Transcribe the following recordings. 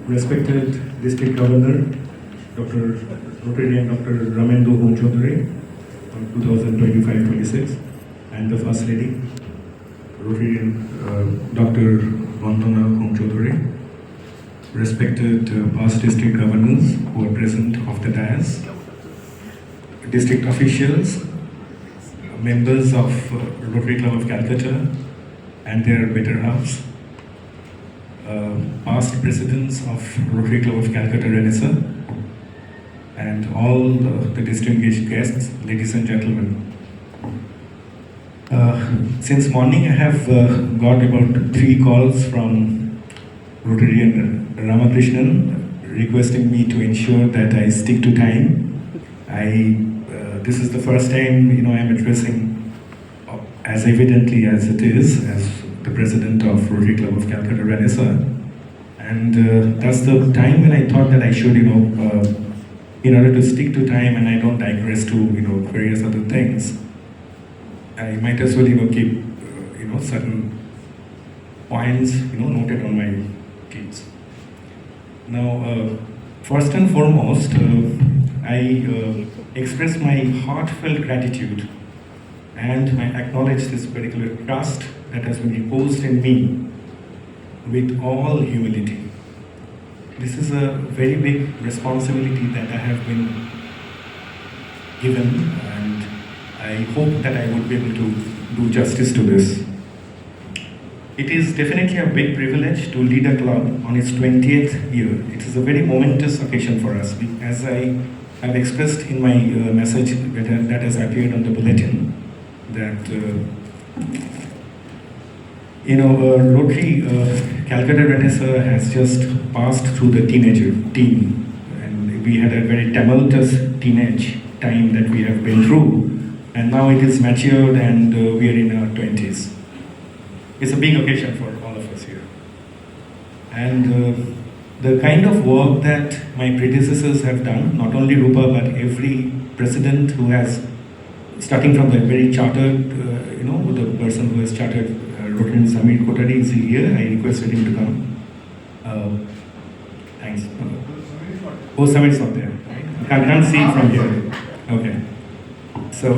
Respected District Governor, Dr. Rtn Dr. Ramendo Chaudhary, 2025-26, and the First Lady, Rotary Dr. Vandana Chaudhary. Respected past district governors who are present of the dais, district officials, members of Rotary Club of Calcutta and their better halves, past presidents of Rotary Club of Calcutta Renaissance, and all the distinguished guests, ladies and gentlemen. Since morning I have got about 3 calls from Rotary Ramakrishnan requesting me to ensure that I stick to time. This is the first time I'm addressing as evidently as it is as the president of Rotary Club of Calcutta Renaissance, and that's the time when I thought that I should in order to stick to time and I don't digress to various other things, I might as well keep certain points noted on my sheets. Now, first and foremost, I express my heartfelt gratitude and I acknowledge this particular trust that has been reposed in me with all humility. This is a very big responsibility that I have been given, and I hope that I would be able to do justice to this. It is definitely a big privilege to lead a club on its 20th year. It is a very momentous occasion for us. As I have expressed in my message that has appeared on the bulletin, that Rotary Calcutta Renaissance has just passed through the teenager teen, and we had a very tumultuous teenage time that we have been through, and now it is matured and we are in our 20s. It's a big occasion for all of us here. And the kind of work that my predecessors have done, not only Rupa but every president who has, starting from the very chartered, the person who has chartered Rotary Samir Kotari is here. I requested him to come. Thanks. Oh, Samir is not there. Right? Can't see from here. Okay. So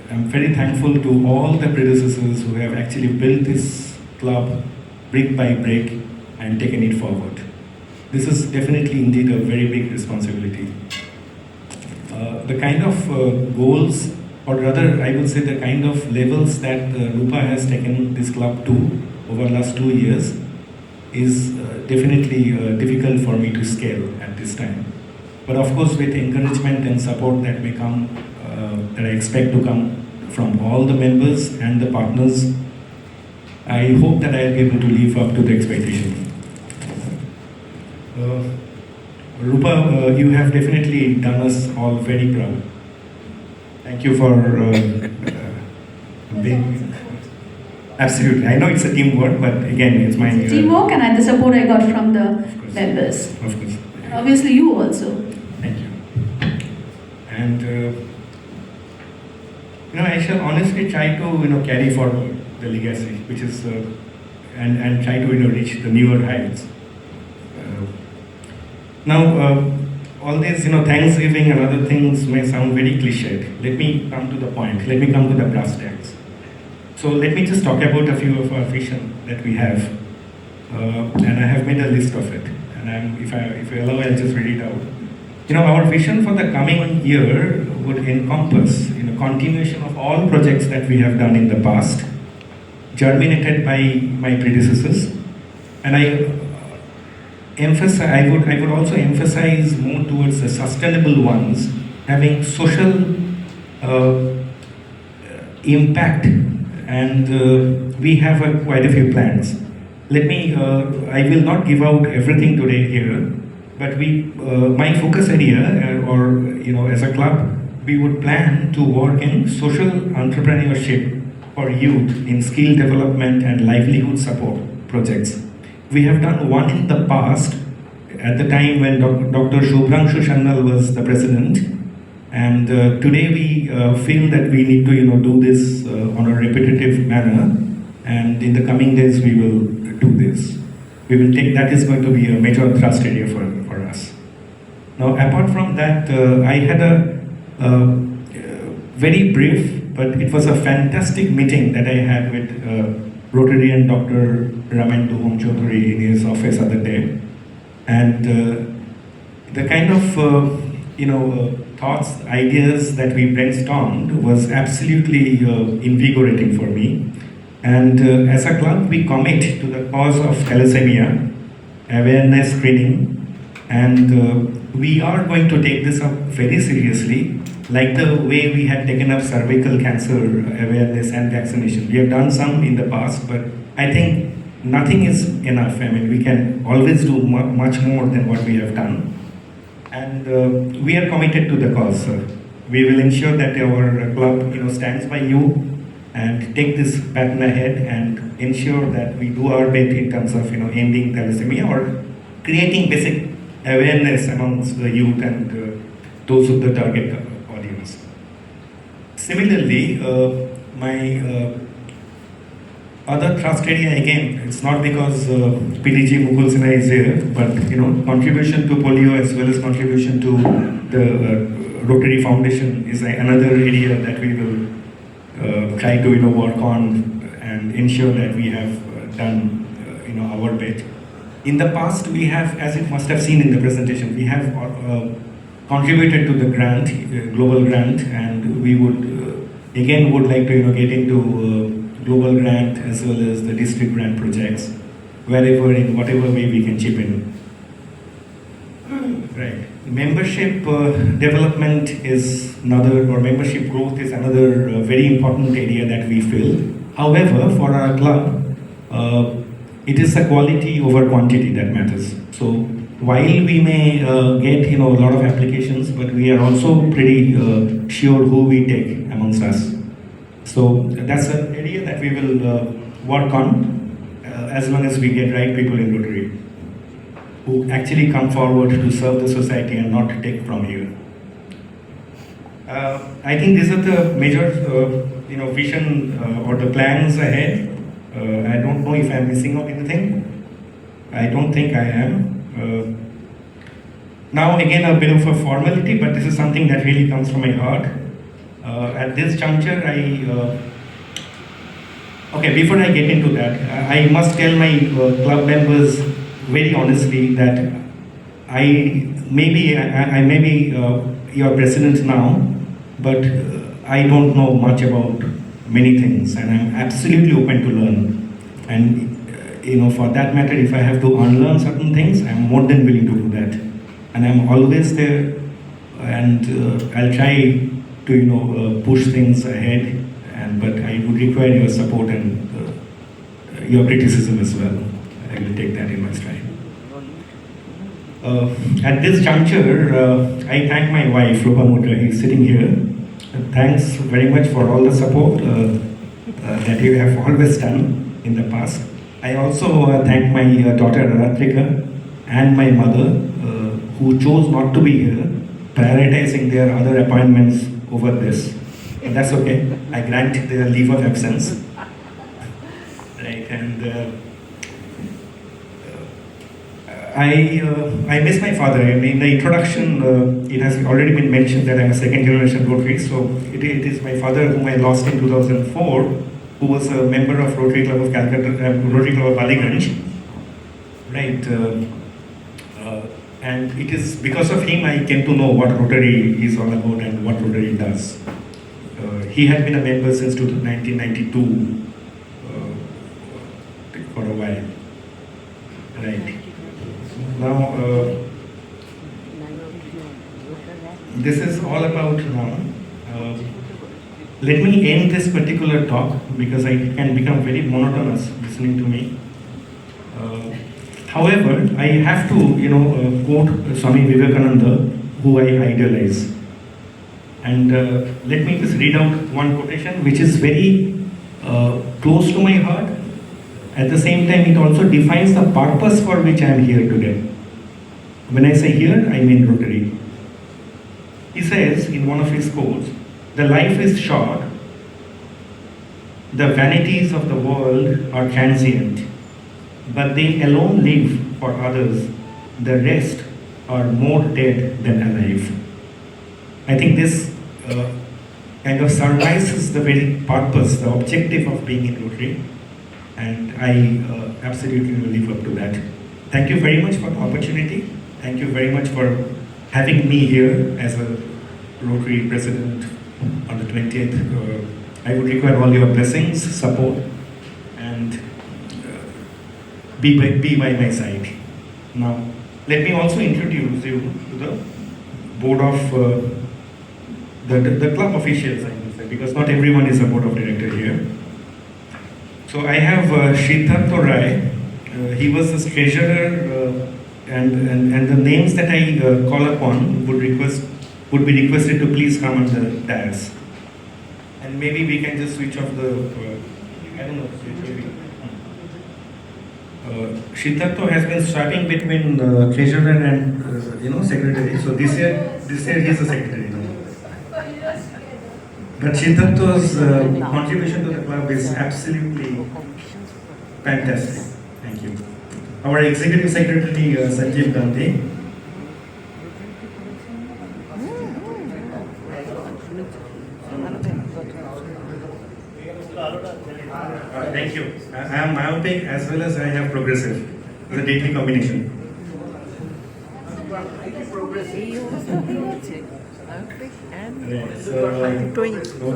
I'm very thankful to all the predecessors who have actually built this club brick by brick and taken it forward. This is definitely indeed a very big responsibility. The kind of goals, or rather I would say the kind of levels that Rupa has taken this club to over the last 2 years is definitely difficult for me to scale at this time. But of course with encouragement and support that may come, that I expect to come from all the members and the partners, I hope that I will be able to live up to the expectation. Rupa, you have definitely done us all very proud. Thank you for being... Absolutely. I know it's a teamwork, but again, it's my... teamwork and the support I got from the members. Of course. And obviously you also. Thank you. And I shall honestly try to carry forward the legacy, which is and try to reach the newer heights. Now, all these Thanksgiving and other things may sound very cliched. Let me come to the point. Let me come to the brass tacks. So let me just talk about a few of our vision that we have, and I have made a list of it. And if I allow, I'll just read it out. Our vision for the coming year would encompass continuation of all projects that we have done in the past, germinated by my predecessors, and I would also emphasize more towards the sustainable ones, having social impact, and we have quite a few plans. I will not give out everything today here, but my focus area, as a club, we would plan to work in social entrepreneurship for youth in skill development and livelihood support projects. We have done one in the past, at the time when Dr. Shubhranshu Shannal was the president, and today we feel that we need to do this on a repetitive manner, and in the coming days we will do this. we will take, that is going to be a major thrust area for us. Now, apart from that, I had a very brief, but it was a fantastic meeting that I had with Rotary and Dr. Ramendra Chaudhary in his office other day. And the kind of thoughts, ideas that we brainstormed was absolutely invigorating for me. And as a club, we commit to the cause of thalassemia, awareness screening, and we are going to take this up very seriously, like the way we had taken up cervical cancer awareness and vaccination. We have done some in the past, but I think nothing is enough. I mean, we can always do much more than what we have done. And we are committed to the cause, sir. We will ensure that our club, stands by you and take this baton ahead and ensure that we do our bit in terms of, ending thalassemia or creating basic awareness amongst the youth and those of the target audience. Similarly, my other thrust area, again, it's not because PDG Mukul Sinha is here, but contribution to polio as well as contribution to the Rotary Foundation is another area that we will try to work on and ensure that we have done our bit. In the past, we have, as you must have seen in the presentation, we have contributed to the grant, global grant, and we would again would like to get into global grant as well as the district grant projects, wherever in whatever way we can chip in. Right. Membership development is another, or membership growth is another very important area that we feel. However, for our club, it is the quality over quantity that matters. So while we may get a lot of applications, but we are also pretty sure who we take amongst us. So that's an area that we will work on as long as we get right people in Rotary who actually come forward to serve the society and not take from you. I think these are the major vision or the plans ahead. I don't know if I'm missing out anything. I don't think I am. Now again a bit of a formality, but this is something that really comes from my heart. At this juncture, okay, before I get into that, I must tell my club members very honestly that I may be your president now, but I don't know much about many things, and I'm absolutely open to learn. And for that matter, if I have to unlearn certain things, I'm more than willing to do that. And I'm always there, and I'll try to push things ahead. But I would require your support and your criticism as well. I will take that in my stride. At this juncture, I thank my wife, Lopamutra, he's sitting here. Thanks very much for all the support that you have always done in the past. I also thank my daughter Ratrika and my mother who chose not to be here, prioritizing their other appointments over this. But that's okay. I grant their leave of absence. Right, and I miss my father. In the introduction, it has already been mentioned that I'm a second generation Rotary. So it is my father whom I lost in 2004, who was a member of Rotary Club of Calcutta, Rotary Club of Aliganj. Right. And it is because of him I came to know what Rotary is all about and what Rotary does. He had been a member since 1992 for a while. Right. Now, this is all about Ram. Let me end this particular talk because I can become very monotonous listening to me. However, I have to, quote Swami Vivekananda, who I idolize. And let me just read out one quotation which is very close to my heart. At the same time, it also defines the purpose for which I am here today. When I say here, I mean Rotary. He says in one of his quotes, "The life is short, the vanities of the world are transient, but they alone live for others. The rest are more dead than alive. I think this kind of summarizes the very purpose, the objective of being in Rotary, and I absolutely will live up to that. Thank you very much for the opportunity. Thank you very much for having me here as a Rotary President on the 20th. I would require all your blessings, support, and be by my side. Now, let me also introduce you to the board of the club officials, I would say, because not everyone is a board of director here. So I have Siddhartha Rai. He was the treasurer, and the names that I call upon would be requested to please come on the dais. And maybe we can just switch off the. I don't know. Siddhartha has been swapping between treasurer and secretary. So this year he is the secretary now. But Siddhartha's contribution to the club is absolutely fantastic. Thank you. Our executive secretary Sanjeev Gandhi. Thank you. I am myopic as well as I have progressive. It's a deadly combination.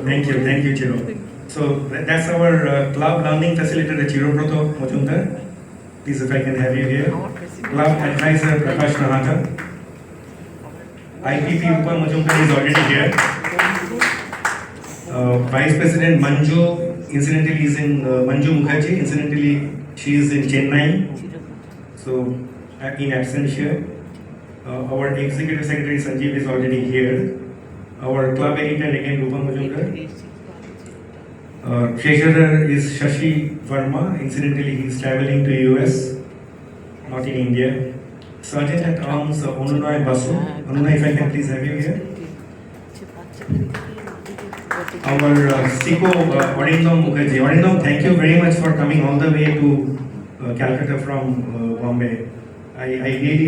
Thank you, Chiro. So that's our club learning facilitator, Chiro Proto Mojumdar. Please, if I can have you here. Club advisor, Prakash Nahata. IPP Upa Mojumdar is already here. Vice President Manju, incidentally, is in Manju Mukherjee. Incidentally, she is in Chennai. So, in absentia. Our executive secretary Sanjeev is already here. Our club editor again Rupa Majumdar. Treasurer is Shashi Verma. Incidentally, he is traveling to US, not in India. Sergeant at Arms Onunay Basu. Onunay, if I can please have you here. Our SICO Arindam Mukherjee. Arindam, thank you very much for coming all the way to Calcutta from Bombay. I really,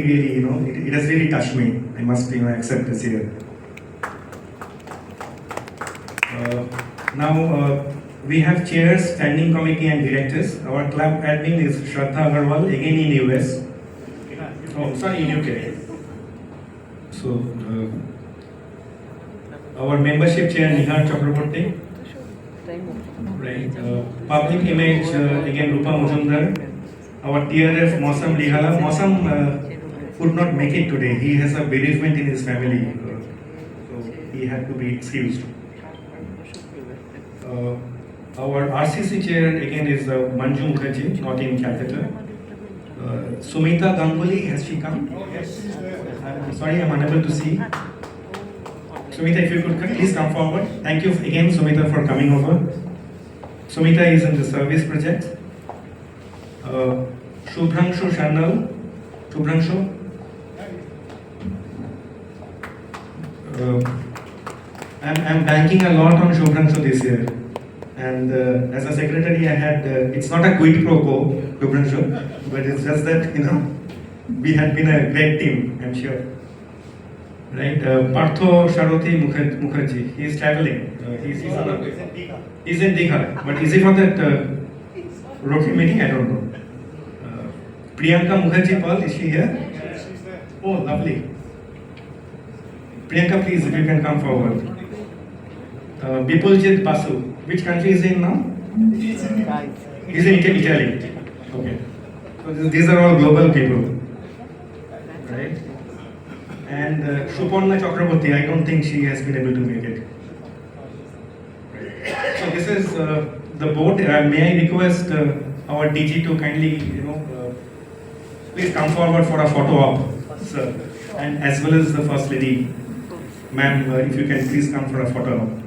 it has really touched me. I must, accept this here. Now, we have chairs, standing committee and directors. Our club admin is Shraddha Agarwal, again in US. Oh, sorry, in UK. So, our membership chair, Nihar Chakraborty. Right. Public image, again, Rupa Mujumdar. Our TRF, Mosam Lihala. Mosam could not make it today. He has a bereavement in his family. So, he had to be excused. Our RCC chair again is Manju Mukherjee, not in Calcutta. Sumita Ganguly, has she come? Yes. Sorry, I'm unable to see. Sumita, if you could please come forward. Thank you again, Sumita, for coming over. Sumita is in the service project. Shubhranshu Shandal. Shubhranshu. I'm banking a lot on Shubhranshu this year. And as a secretary, I had, it's not a quid pro quo, Shubhranshu, but it's just that, we had been a great team, I'm sure. Right? Partho Sharothi Mukherjee, he is traveling. He's in Digha. But is he for that Rotary meeting? I don't know. Priyanka Mukherjee Paul, is she here? Yes, she's there. Oh, lovely. Priyanka, please, if you can come forward. Bipuljit Basu, which country is he in now? He's in Italy. Okay. So these are all global people. Right? And Suparna Chakraborty, I don't think she has been able to make it. Right. So this is the board. May I request our DG to kindly, please come forward for a photo op, sir. And as well as the First Lady. Ma'am, if you can please come for a photo op.